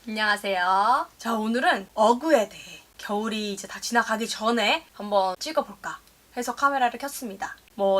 안녕하세요. 자, 오늘은 어그에 대해 겨울이 이제 다 지나가기 전에 한번 찍어볼까 해서 카메라를 켰습니다.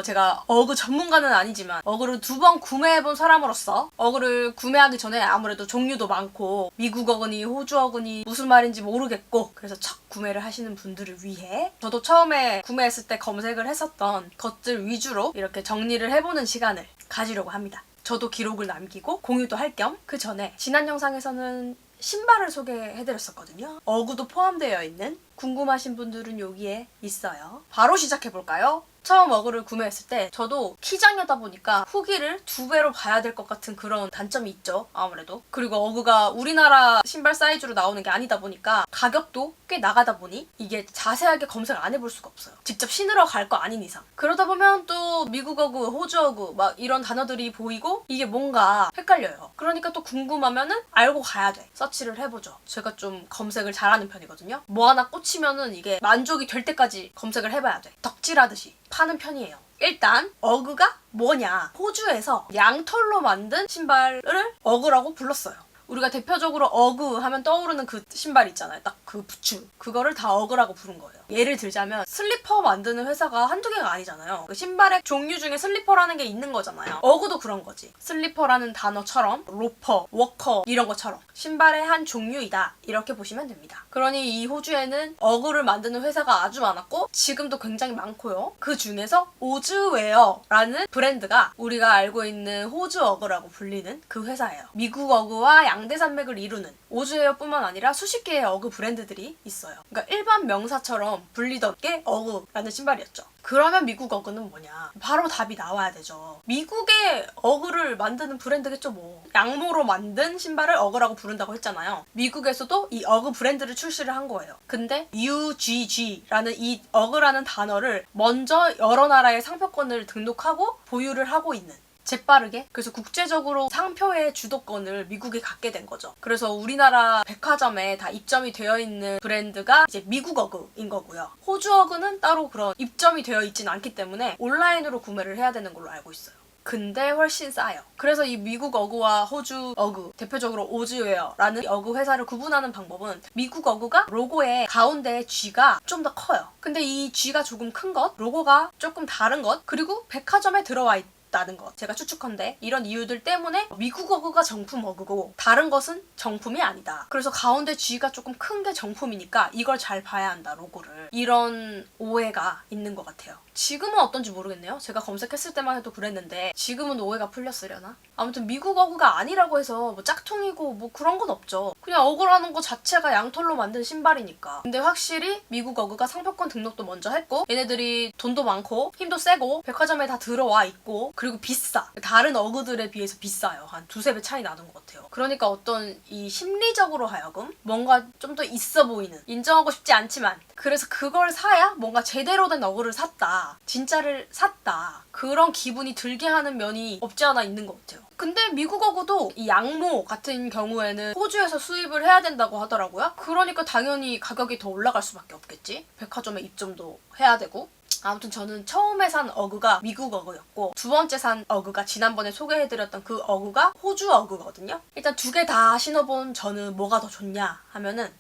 제가 어그 전문가는 아니지만 어그를 2번 구매해본 사람으로서 어그를 구매하기 전에 아무래도 종류도 많고 미국 어그니 호주 어그니 무슨 말인지 모르겠고 그래서 첫 구매를 하시는 분들을 위해 저도 처음에 구매했을 때 검색을 했었던 것들 위주로 이렇게 정리를 해보는 시간을 가지려고 합니다. 저도 기록을 남기고 공유도 할 겸 그 전에 지난 영상에서는 신발을 소개해드렸었거든요. 어그도 포함되어 있는 궁금하신 분들은 여기에 있어요. 바로 시작해볼까요? 처음 어그를 구매했을 때 저도 키장녀다 보니까 후기를 2배로 봐야 될 것 같은 그런 단점이 있죠. 아무래도. 그리고 어그가 우리나라 신발 사이즈로 나오는 게 아니다 보니까 가격도 꽤 나가다 보니 이게 자세하게 검색 안 해볼 수가 없어요. 직접 신으러 갈 거 아닌 이상. 그러다 보면 또 미국 어그, 호주 어그 막 이런 단어들이 보이고 이게 뭔가 헷갈려요. 그러니까 또 궁금하면은 알고 가야 돼. 서치를 해보죠. 제가 좀 검색을 잘하는 편이거든요. 뭐 하나 꽂히면은 이게 만족이 될 때까지 검색을 해봐야 돼. 덕질하듯이 파는 편이에요. 일단 어그가 뭐냐? 호주에서 양털로 만든 신발을 어그라고 불렀어요. 우리가 대표적으로 어그 하면 떠오르는 그 신발 있잖아요. 딱 그 부츠. 그거를 다 어그라고 부른 거예요. 예를 들자면 슬리퍼 만드는 회사가 한두 개가 아니잖아요. 그 신발의 종류 중에 슬리퍼라는 게 있는 거잖아요. 어그도 그런 거지. 슬리퍼라는 단어처럼 로퍼, 워커 이런 것처럼 신발의 한 종류이다. 이렇게 보시면 됩니다. 그러니 이 호주에는 어그를 만드는 회사가 아주 많았고 지금도 굉장히 많고요. 그 중에서 오즈웨어라는 브랜드가 우리가 알고 있는 호주 어그라고 불리는 그 회사예요. 미국 어그와 양대산맥을 이루는 오즈웨어뿐만 아니라 수십 개의 어그 브랜드들이 있어요. 그러니까 일반 명사처럼 불리던 게 어그라는 신발이었죠. 그러면 미국 어그는 뭐냐? 바로 답이 나와야 되죠. 미국의 어그를 만드는 브랜드겠죠 뭐. 양모로 만든 신발을 어그라고 부른다고 했잖아요. 미국에서도 이 어그 브랜드를 출시를 한 거예요. 근데 UGG라는 이 어그라는 단어를 먼저 여러 나라의 상표권을 등록하고 보유를 하고 있는 재빠르게 그래서 국제적으로 상표의 주도권을 미국이 갖게 된 거죠. 그래서 우리나라 백화점에 다 입점이 되어 있는 브랜드가 이제 미국 어그인 거고요. 호주 어그는 따로 그런 입점이 되어 있진 않기 때문에 온라인으로 구매를 해야 되는 걸로 알고 있어요. 근데 훨씬 싸요. 그래서 이 미국 어그와 호주 어그, 대표적으로 오즈웨어라는 어그 회사를 구분하는 방법은 미국 어그가 로고의 가운데 G가 좀 더 커요. 근데 이 G가 조금 큰 것, 로고가 조금 다른 것, 그리고 백화점에 들어와 있다는 것. 제가 추측컨대 이런 이유들 때문에 미국 어그가 정품 어그고 다른 것은 정품이 아니다. 그래서 가운데 G가 조금 큰 게 정품이니까 이걸 잘 봐야 한다, 로고를. 이런 오해가 있는 것 같아요. 지금은 어떤지 모르겠네요. 제가 검색했을 때만 해도 그랬는데 지금은 오해가 풀렸으려나? 아무튼 미국 어그가 아니라고 해서 뭐 짝퉁이고 뭐 그런 건 없죠. 그냥 어그라는 거 자체가 양털로 만든 신발이니까. 근데 확실히 미국 어그가 상표권 등록도 먼저 했고 얘네들이 돈도 많고 힘도 세고 백화점에 다 들어와 있고 그리고 비싸. 다른 어그들에 비해서 비싸요. 한 2~3배 차이 나는 것 같아요. 그러니까 어떤 이 심리적으로 하여금 뭔가 좀 더 있어 보이는, 인정하고 싶지 않지만 그래서 그걸 사야 뭔가 제대로 된 어그를 샀다, 진짜를 샀다, 그런 기분이 들게 하는 면이 없지 않아 있는 것 같아요. 근데 미국 어그도 이 양모 같은 경우에는 호주에서 수입을 해야 된다고 하더라고요. 그러니까 당연히 가격이 더 올라갈 수밖에 없겠지. 백화점에 입점도 해야 되고. 아무튼 저는 처음에 산 어그가 미국 어그였고 두 번째 산 어그가 지난번에 소개해드렸던 그 어그가 호주 어그거든요. 일단 2개 다 신어본 저는 뭐가 더 좋냐 하면은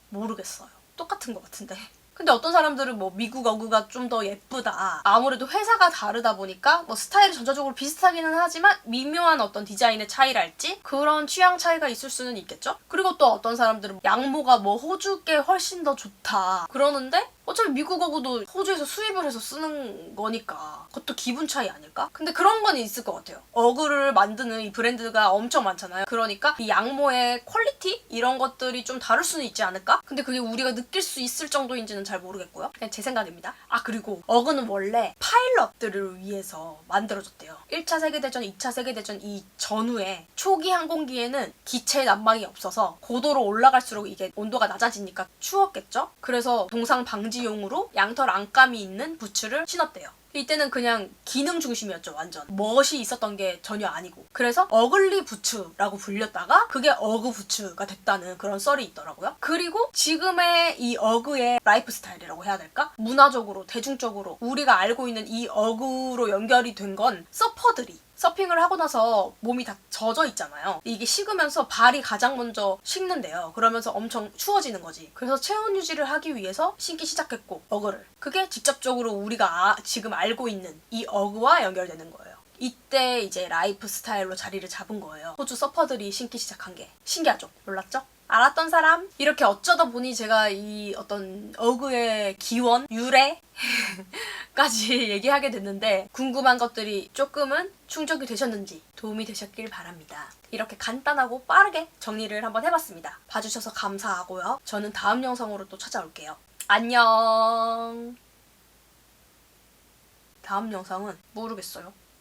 모르겠어요. 똑같은 것 같은데. 근데 어떤 사람들은 뭐 미국 어그가 좀 더 예쁘다. 아무래도 회사가 다르다 보니까 뭐 스타일이 전체적으로 비슷하기는 하지만 미묘한 어떤 디자인의 차이랄지 그런 취향 차이가 있을 수는 있겠죠? 그리고 또 어떤 사람들은 양모가 뭐 호주께 훨씬 더 좋다 그러는데 어차피 미국 어그도 호주에서 수입을 해서 쓰는 거니까 그것도 기분 차이 아닐까? 근데 그런 건 있을 것 같아요. 어그를 만드는 이 브랜드가 엄청 많잖아요. 그러니까 이 양모의 퀄리티? 이런 것들이 좀 다를 수는 있지 않을까? 근데 그게 우리가 느낄 수 있을 정도인지는 잘 모르겠고요. 그냥 제 생각입니다. 그리고 어그는 원래 파일럿들을 위해서 만들어졌대요. 1차 세계대전, 2차 세계대전 이 전후에 초기 항공기에는 기체 난방이 없어서 고도로 올라갈수록 이게 온도가 낮아지니까 추웠겠죠? 그래서 동상 방지용으로 양털 안감이 있는 부츠를 신었대요. 이때는 그냥 기능 중심이었죠, 완전. 멋이 있었던 게 전혀 아니고. 그래서 어글리 부츠라고 불렸다가 그게 어그 부츠가 됐다는 그런 썰이 있더라고요. 그리고 지금의 이 어그의 라이프 스타일이라고 해야 될까? 문화적으로, 대중적으로 우리가 알고 있는 이 어그로 연결이 된 건 서퍼들이 서핑을 하고 나서 몸이 다 젖어 있잖아요. 이게 식으면서 발이 가장 먼저 식는데요. 그러면서 엄청 추워지는 거지. 그래서 체온 유지를 하기 위해서 신기 시작했고, 어그를. 그게 직접적으로 우리가 지금 알고 있는 이 어그와 연결되는 거예요. 이때 이제 라이프 스타일로 자리를 잡은 거예요. 호주 서퍼들이 신기 시작한 게. 신기하죠? 몰랐죠? 알았던 사람? 이렇게 어쩌다 보니 제가 이 어떤 어그의 기원, 유래? 까지 얘기하게 됐는데 궁금한 것들이 조금은 충족이 되셨는지 도움이 되셨길 바랍니다. 이렇게 간단하고 빠르게 정리를 한번 해봤습니다. 봐주셔서 감사하고요. 저는 다음 영상으로 또 찾아올게요. 안녕. 다음 영상은 모르겠어요.